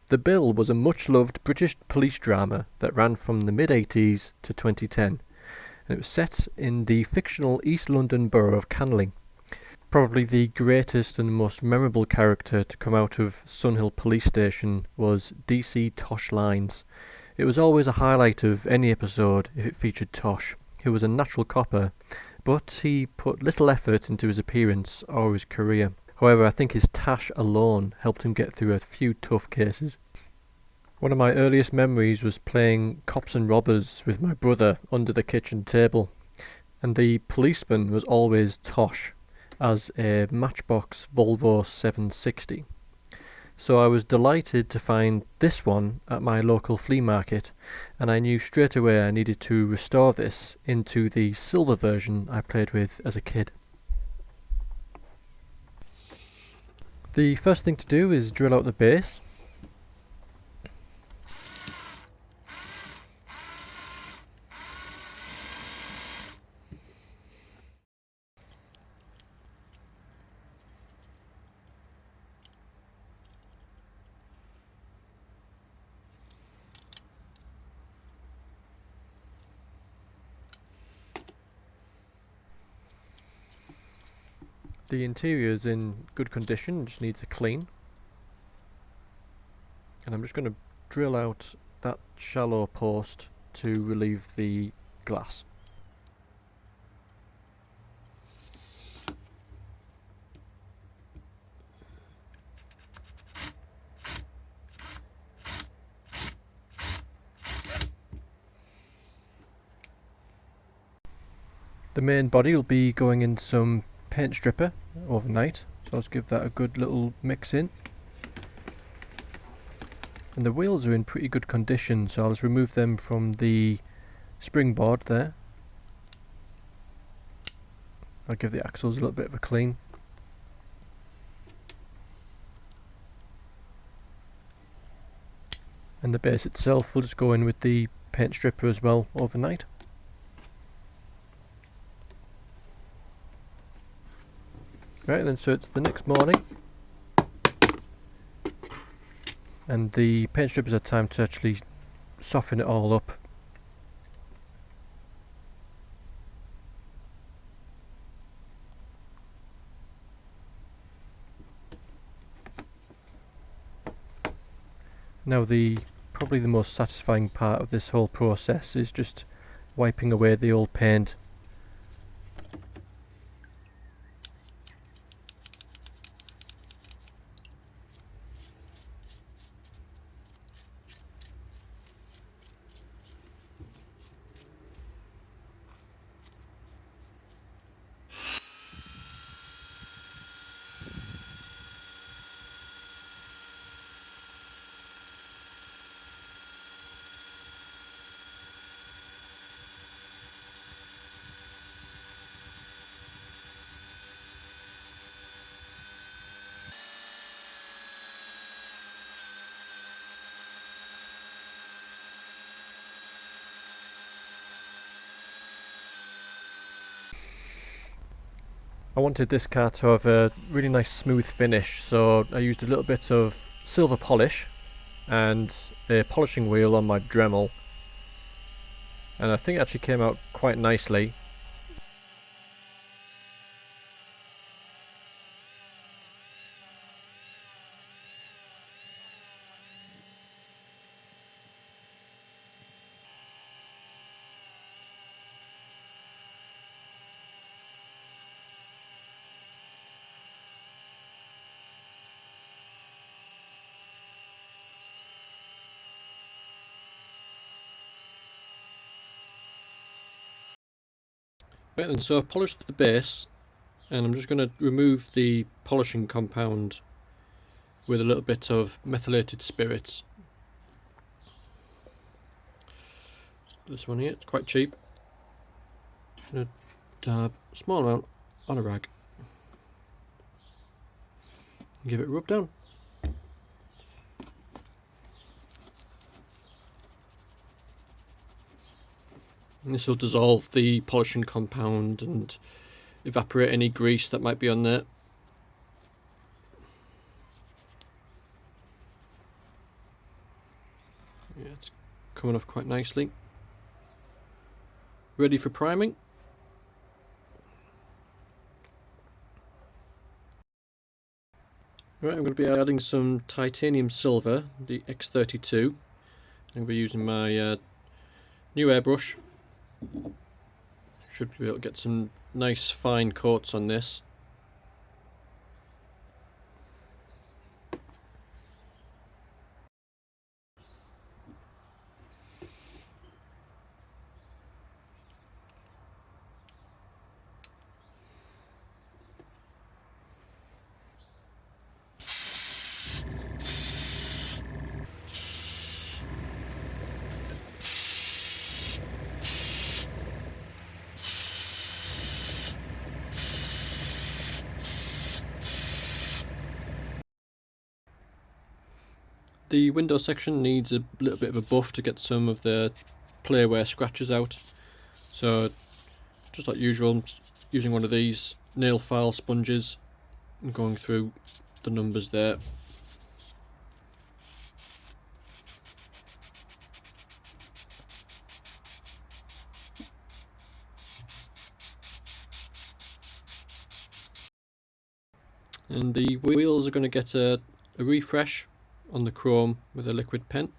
The Bill was a much-loved British police drama that ran from the mid-80s to 2010, and it was set in the fictional East London borough of Canling. Probably the greatest and most memorable character to come out of Sunhill Police Station was DC Tosh Lines. It was always a highlight of any episode if it featured Tosh, who was a natural copper, but he put little effort into his appearance or his career. However, I think his tash alone helped him get through a few tough cases. One of my earliest memories was playing cops and robbers with my brother under the kitchen table, and the policeman was always Tosh, as a Matchbox Volvo 760. So I was delighted to find this one at my local flea market, and I knew straight away I needed to restore this into the silver version I played with as a kid. The first thing to do is drill out the base. The interior is in good condition, just needs a clean. And I'm just going to drill out that shallow post to relieve the glass. The main body will be going in some paint stripper overnight, so let's give that a good little mix in. And the wheels are in pretty good condition, so I'll just remove them from the springboard there. I'll give the axles a little bit of a clean. And the base itself will just go in with the paint stripper as well overnight. Right, then so it's the next morning, and the paint strippers had time to actually soften it all up. Now probably the most satisfying part of this whole process is just wiping away the old paint. I wanted this car to have a really nice smooth finish, so I used a little bit of silver polish and a polishing wheel on my Dremel, and I think it actually came out quite nicely. Right then, so I've polished the base, and I'm just going to remove the polishing compound with a little bit of methylated spirits. This one here, it's quite cheap. I'm going to dab a small amount on a rag and give it a rub down. And this will dissolve the polishing compound and evaporate any grease that might be on there. Yeah, it's coming off quite nicely. Ready for priming. Right, I'm going to be adding some titanium silver, the X32. I'm going to be using my new airbrush. Should be able to get some nice fine coats on this. The window section needs a little bit of a buff to get some of the playwear scratches out. So, just like usual, I'm using one of these nail file sponges and going through the numbers there. And the wheels are going to get a refresh on the chrome with a liquid paint.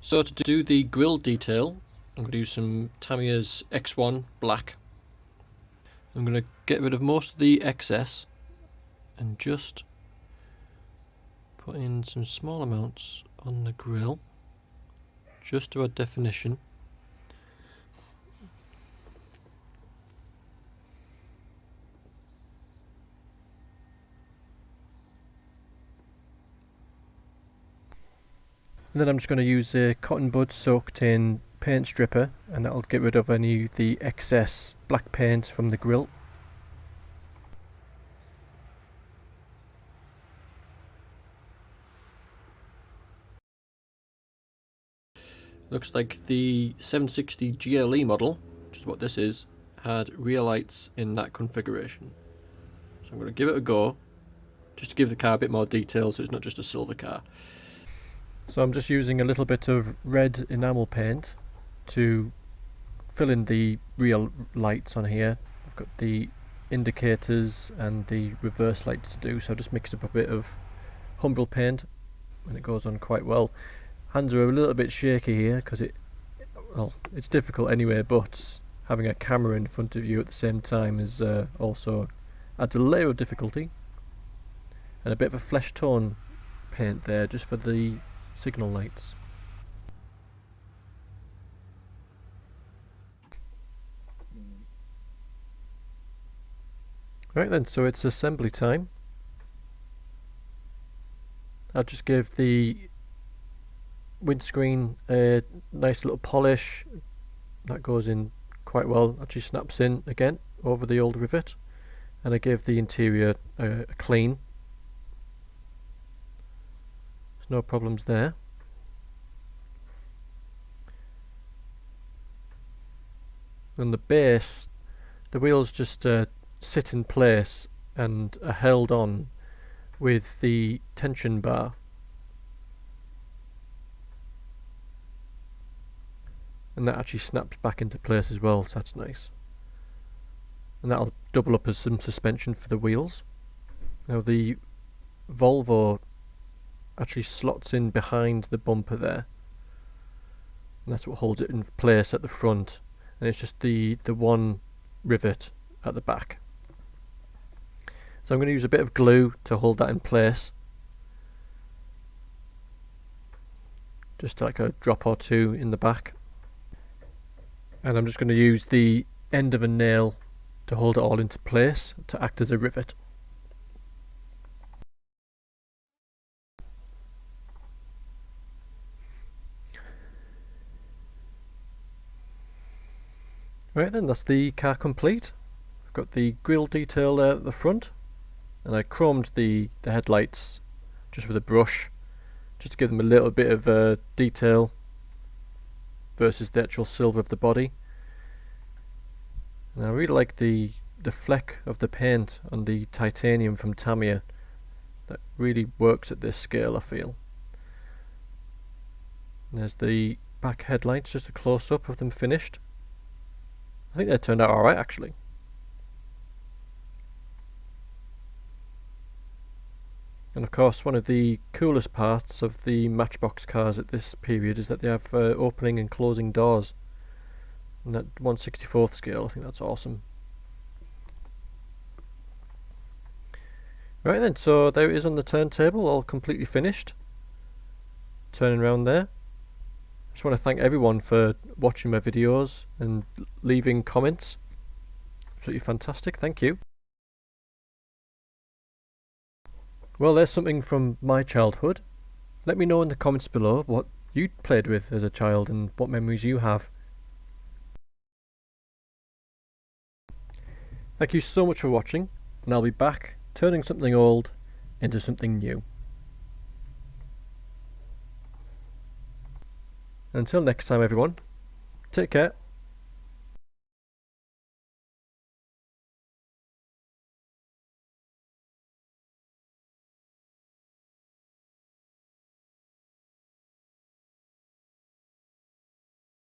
So to do the grille detail, I'm going to use some Tamiya's X1 black. I'm going to get rid of most of the excess and just put in some small amounts on the grille, just to add definition. And then I'm just going to use a cotton bud soaked in paint stripper, and that'll get rid of any of the excess black paint from the grille. Looks like the 760 GLE model, which is what this is, had rear lights in that configuration. So I'm going to give it a go, just to give the car a bit more detail so it's not just a silver car. So I'm just using a little bit of red enamel paint to fill in the real lights on here. I've got the indicators and the reverse lights to do, so I just mixed up a bit of Humbrol paint and it goes on quite well. Hands are a little bit shaky here because it's difficult anyway, but having a camera in front of you at the same time is also adds a layer of difficulty. And a bit of a flesh tone paint there just for the signal lights. Right then, so it's assembly time. I'll just give the windscreen a nice little polish. That goes in quite well, actually snaps in again over the old rivet. And I gave the interior a clean. There's no problems there. On the base, the wheels just sit in place and are held on with the tension bar. And that actually snaps back into place as well, so that's nice. And that'll double up as some suspension for the wheels. Now the Volvo actually slots in behind the bumper there, and that's what holds it in place at the front, and it's just the one rivet at the back. So I'm going to use a bit of glue to hold that in place, just like a drop or two in the back, and I'm just going to use the end of a nail to hold it all into place to act as a rivet. Right then, that's the car complete. I've got the grille detail there at the front, and I chromed the headlights just with a brush, just to give them a little bit of detail versus the actual silver of the body. And I really like the fleck of the paint on the titanium from Tamiya. That really works at this scale, I feel. And there's the back headlights, just a close-up of them finished. I think they turned out alright actually. And of course, one of the coolest parts of the Matchbox cars at this period is that they have opening and closing doors. And that 1/64th scale, I think that's awesome. Right then, so there it is on the turntable, all completely finished. Turning around there. Just want to thank everyone for watching my videos and leaving comments. Absolutely fantastic, thank you. Well, there's something from my childhood. Let me know in the comments below what you played with as a child and what memories you have. Thank you so much for watching, and I'll be back turning something old into something new. Until next time everyone, take care.